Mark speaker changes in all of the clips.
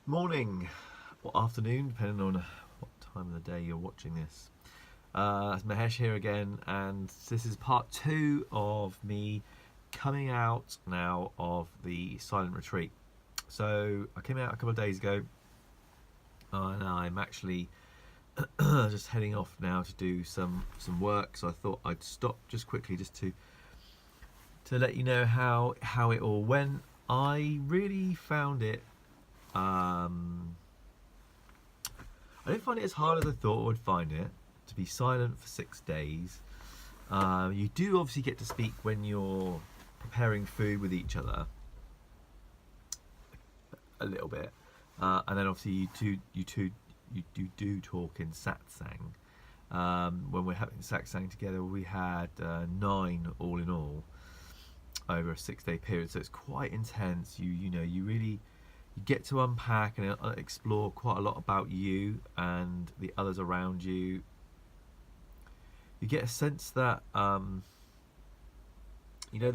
Speaker 1: Morning or afternoon, depending on what time of the day you're watching this. It's Mahesh here again, and this is part two of me coming out now of the silent retreat. So I came out a couple of days ago, and I'm actually just heading off now to do some work. So I thought I'd stop just quickly, just to let you know how it all went. I really found it. I didn't find it as hard as I thought I would find it to be silent for 6 days. You do obviously get to speak when you're preparing food with each other a little bit, and then obviously you do talk in satsang. When we're having satsang together, we had 9 all in all over a 6-day period, so it's quite intense. You really you get to unpack and explore quite a lot about you and the others around you. You get a sense that the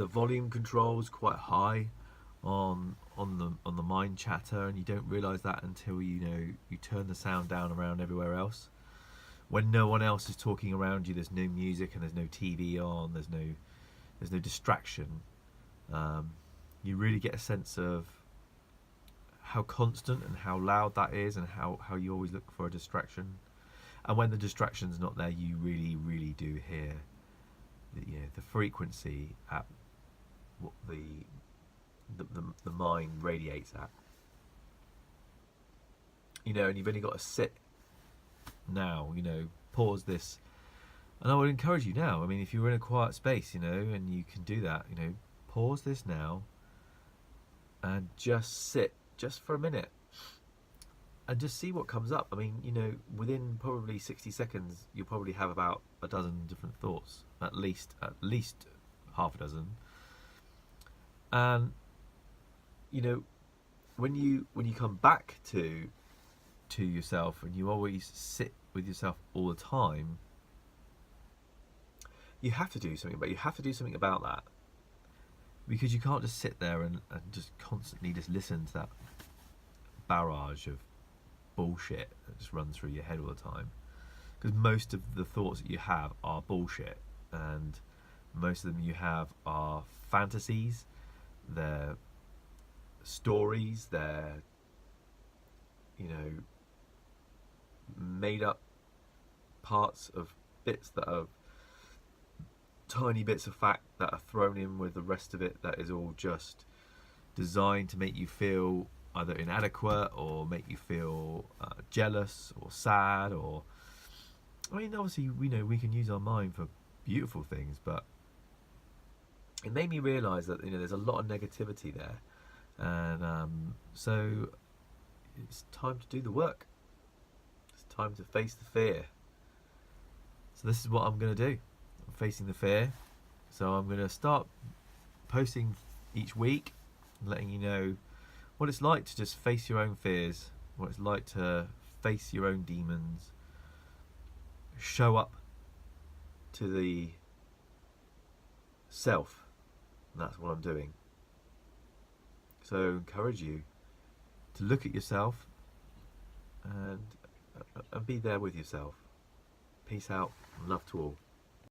Speaker 1: volume control is quite high on the mind chatter, and you don't realise that until you turn the sound down around everywhere else. When no one else is talking around you, there's no music and there's no TV on. There's no distraction. You really get a sense of how constant and how loud that is, and how you always look for a distraction. And when the distraction's not there, you really do hear the frequency at what the mind radiates at. And you've only got to sit now, pause this. And I would encourage you now, I mean, if you're in a quiet space, and you can do that, pause this now and just sit just for a minute and just see what comes up. I mean, within probably 60 seconds, you'll probably have about a dozen different thoughts, at least half a dozen. And when you come back to yourself, and you always sit with yourself all the time, you have to do something, but you have to do something about that, because you can't just sit there and just constantly just listen to that barrage of bullshit that just runs through your head all the time. Because most of the thoughts that you have are bullshit, and most of them you have are fantasies, they're stories, they're made up parts of bits that are tiny bits of fact that are thrown in with the rest of it, that is all just designed to make you feel either inadequate or make you feel jealous or sad. Or, I mean, obviously we can use our mind for beautiful things, but it made me realise that there's a lot of negativity there, and so it's time to do the work. It's time to face the fear. So this is what I'm going to do. I'm facing the fear. So I'm going to start posting each week, letting you know what it's like to just face your own fears, what it's like to face your own demons, show up to the self. And that's what I'm doing. So I encourage you to look at yourself and be there with yourself. Peace out, and love to all.